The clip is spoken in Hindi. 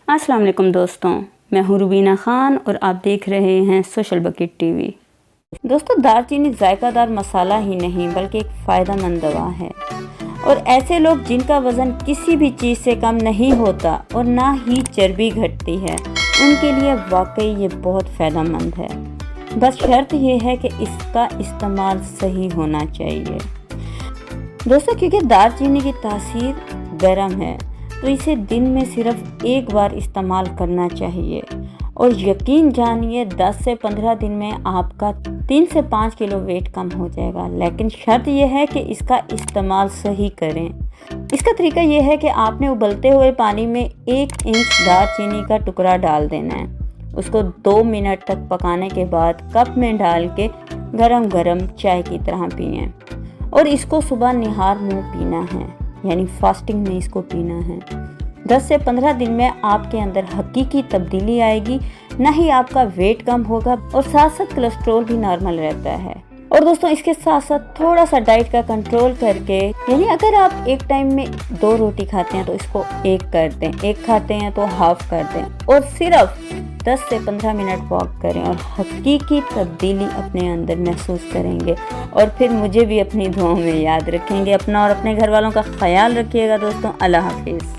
अस्सलाम वालेकुम दोस्तों, मैं हूँ रुबीना ख़ान और आप देख रहे हैं सोशल बकेट टीवी। दोस्तों, दालचीनी जायकादार मसाला ही नहीं बल्कि एक फ़ायदेमंद दवा है और ऐसे लोग जिनका वज़न किसी भी चीज़ से कम नहीं होता और ना ही चर्बी घटती है, उनके लिए वाकई ये बहुत फ़ायदेमंद है। बस शर्त ये है कि इसका इस्तेमाल सही होना चाहिए दोस्तों, क्योंकि दालचीनी की तासीर गर्म है तो इसे दिन में सिर्फ एक बार इस्तेमाल करना चाहिए और यकीन जानिए 10 से 15 दिन में आपका 3 से 5 किलो वेट कम हो जाएगा। लेकिन शर्त यह है कि इसका इस्तेमाल सही करें। इसका तरीका यह है कि आपने उबलते हुए पानी में 1 इंच दालचीनी का टुकड़ा डाल देना है। उसको 2 मिनट तक पकाने के बाद कप में डाल के गरम गरम चाय की तरह पिएं और इसको सुबह निहार मुँह पीना है, यानी फास्टिंग में इसको पीना है। 10 से 15 दिन में आपके अंदर हकीकी तब्दीली आएगी, ना ही आपका वेट कम होगा और साथ साथ कोलेस्ट्रॉल भी नॉर्मल रहता है। और दोस्तों, इसके साथ साथ थोड़ा सा डाइट का कंट्रोल करके, यानी अगर आप एक टाइम में 2 रोटी खाते हैं तो इसको 1 कर दें, 1 खाते हैं तो हाफ कर दें और सिर्फ 10 से 15 मिनट वॉक करें और हकीकी तब्दीली अपने अंदर महसूस करेंगे। और फिर मुझे भी अपनी दुआओं में याद रखेंगे। अपना और अपने घर वालों का ख्याल रखिएगा दोस्तों। अल्लाह हाफिज़।